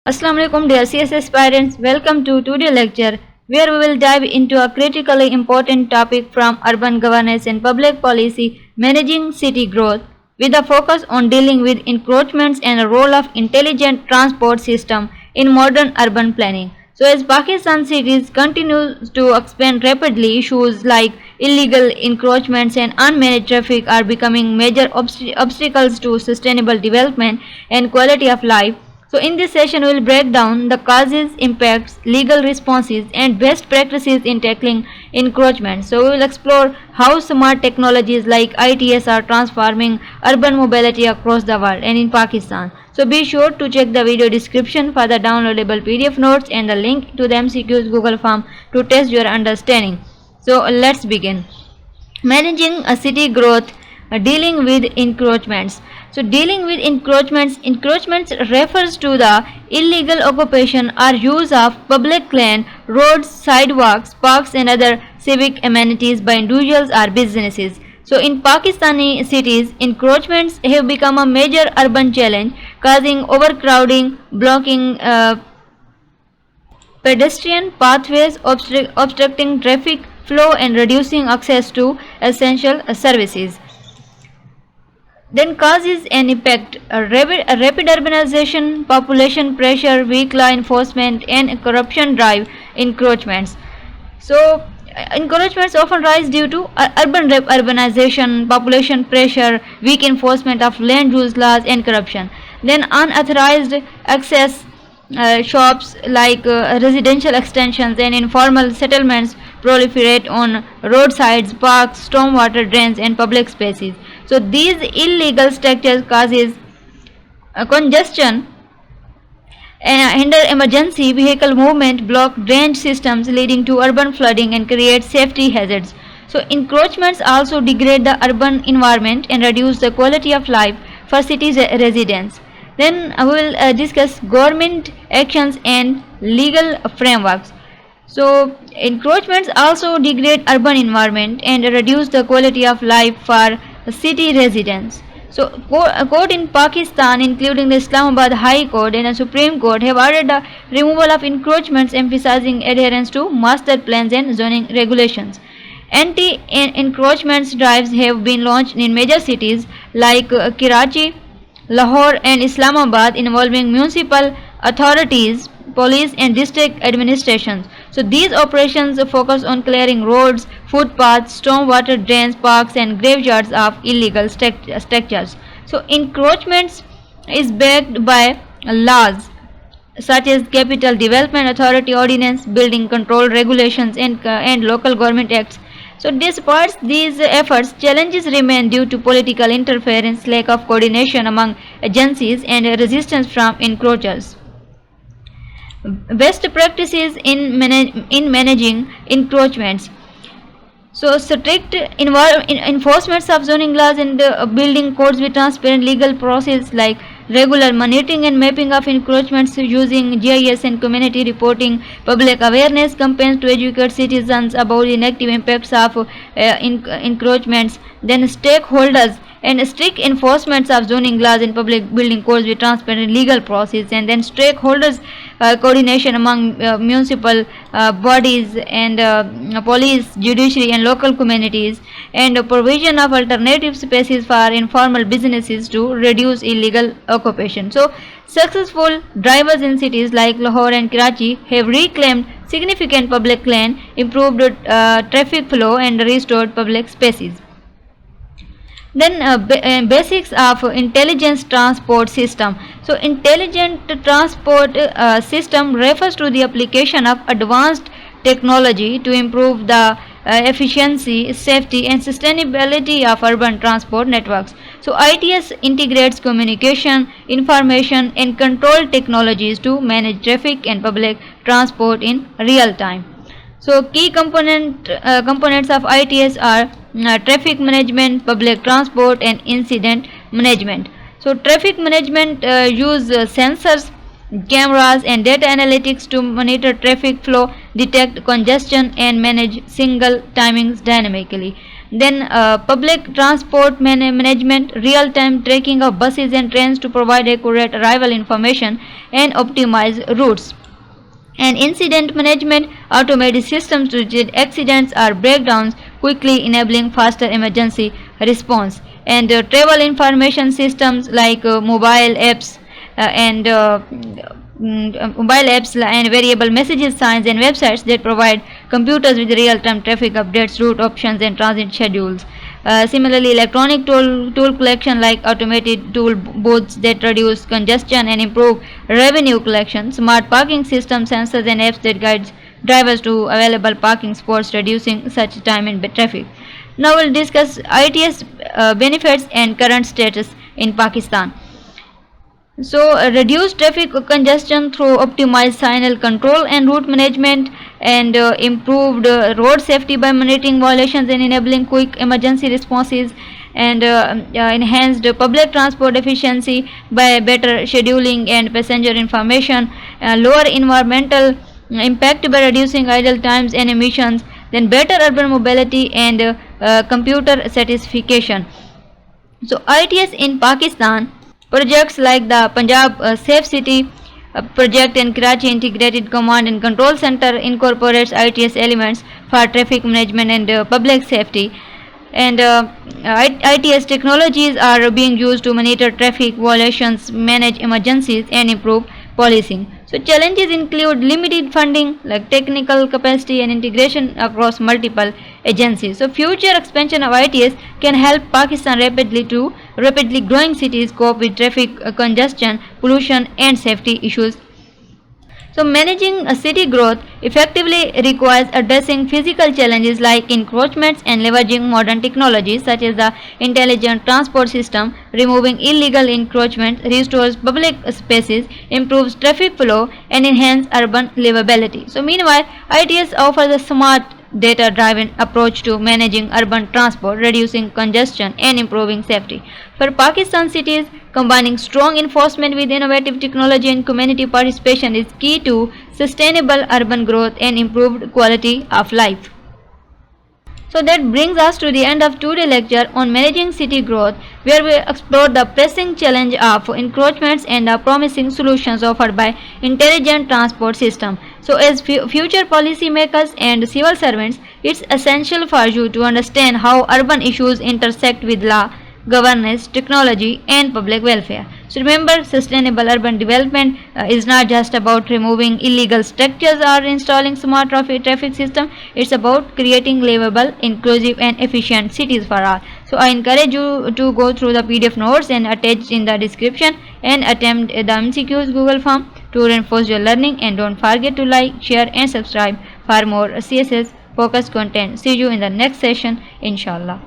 Assalamu alaikum dear CSS parents, welcome to today's lecture where we will dive into a critically important topic from urban governance and public policy, managing city growth, with a focus on dealing with encroachments and the role of intelligent transport system in modern urban planning. So as Pakistan cities continue to expand rapidly, issues like illegal encroachments and unmanaged traffic are becoming major obstacles to sustainable development and quality of life. So in this session we will break down the causes, impacts, legal responses and best practices in tackling encroachment. So we will explore how smart technologies like ITS are transforming urban mobility across the world and in Pakistan. So be sure to check the video description for the downloadable PDF notes and the link to the MCQs Google form to test your understanding. So let's begin. Managing a city growth, dealing with encroachments. So dealing with encroachments refers to the illegal occupation or use of public land, roads, sidewalks, parks and other civic amenities by individuals or businesses. So in Pakistani cities, encroachments have become a major urban challenge, causing overcrowding, blocking pedestrian pathways, obstructing traffic flow and reducing access to essential services. Then causes and impact: a rapid urbanization, population pressure, weak law enforcement and corruption drive encroachments. So encroachments often rise due to urbanization, population pressure, weak enforcement of land use laws and corruption. Then unauthorized access, shops like residential extensions and informal settlements proliferate on roadsides, parks, stormwater drains and public spaces. So these illegal structures causes congestion, hinder emergency vehicle movement, block drainage systems leading to urban flooding and create safety hazards. So encroachments also degrade the urban environment and reduce the quality of life for city residents. Then I will discuss government actions and legal frameworks. So encroachments also degrade urban environment and reduce the quality of life for city residents. So a court in Pakistan, including the Islamabad High Court and the Supreme Court, have ordered the removal of encroachments, emphasizing adherence to master plans and zoning regulations. Anti-encroachments drives have been launched in major cities like Karachi, Lahore and Islamabad, involving municipal authorities, police and district administrations. So these operations focus on clearing roads, footpaths, stormwater drains, parks and graveyards of illegal structures. So encroachments is backed by laws such as Capital Development Authority Ordinance, Building Control Regulations and local government acts. So despite these efforts, challenges remain due to political interference, lack of coordination among agencies and resistance from encroachers. Best practices in managing encroachments. So strict enforcement of zoning laws and building codes with transparent legal process, like regular monitoring and mapping of encroachments using GIS and community reporting, public awareness campaigns to educate citizens about the negative impacts of encroachments, then stakeholders and strict enforcement of zoning laws and public building codes with transparent legal process, and then stakeholders coordination among municipal bodies and police, judiciary and local communities, and provision of alternative spaces for informal businesses to reduce illegal occupation. So successful drivers in cities like Lahore and Karachi have reclaimed significant public land, improved traffic flow and restored public spaces. Then basics of intelligence transport system. So intelligent transport system refers to the application of advanced technology to improve the efficiency, safety and sustainability of urban transport networks. So ITS integrates communication, information and control technologies to manage traffic and public transport in real time. So key components of ITS are traffic management, public transport and incident management. So traffic management use sensors, cameras and data analytics to monitor traffic flow, detect congestion and manage single timings dynamically. Then public transport management, real-time tracking of buses and trains to provide accurate arrival information and optimize routes. And incident management, automated systems to detect accidents or breakdowns quickly, enabling faster emergency response. And travel information systems like mobile apps and variable messages, signs, and websites that provide computers with real-time traffic updates, route options, and transit schedules. Similarly, electronic toll collection like automated toll booths that reduce congestion and improve revenue collection, smart parking systems, sensors, and apps that guide drivers to available parking spots, reducing such time in traffic. Now we'll discuss ITS benefits and current status in Pakistan. So, reduce traffic congestion through optimized signal control and route management, and improved road safety by monitoring violations and enabling quick emergency responses, and enhanced public transport efficiency by better scheduling and passenger information, lower environmental impact by reducing idle times and emissions, then better urban mobility and computer satisfaction. So, ITS in Pakistan. Projects like the Punjab Safe City project and Karachi Integrated Command and Control Center incorporates ITS elements for traffic management and public safety. And ITS technologies are being used to monitor traffic violations, manage emergencies, and improve policing. So challenges include limited funding, like technical capacity and integration across multiple agencies. So future expansion of ITS can help Pakistan rapidly growing cities cope with traffic congestion, pollution, and safety issues. So managing a city growth effectively requires addressing physical challenges like encroachments and leveraging modern technologies such as the intelligent transport system, removing illegal encroachments, restores public spaces, improves traffic flow, and enhances urban livability. So meanwhile, ITS offers a smart data-driven approach to managing urban transport, reducing congestion, and improving safety. For Pakistan cities, combining strong enforcement with innovative technology and community participation is key to sustainable urban growth and improved quality of life. So that brings us to the end of today's lecture on managing city growth, where we explored the pressing challenge of encroachments and the promising solutions offered by intelligent transport system. So as future policymakers and civil servants, it's essential for you to understand how urban issues intersect with law, governance, technology, and public welfare. So remember, sustainable urban development is not just about removing illegal structures or installing smart traffic system. It's about creating livable, inclusive, and efficient cities for all. So I encourage you to go through the PDF notes and attached in the description and attempt the MCQs Google form to reinforce your learning. And don't forget to like, share, and subscribe for more CSS focused content. See you in the next session, inshallah.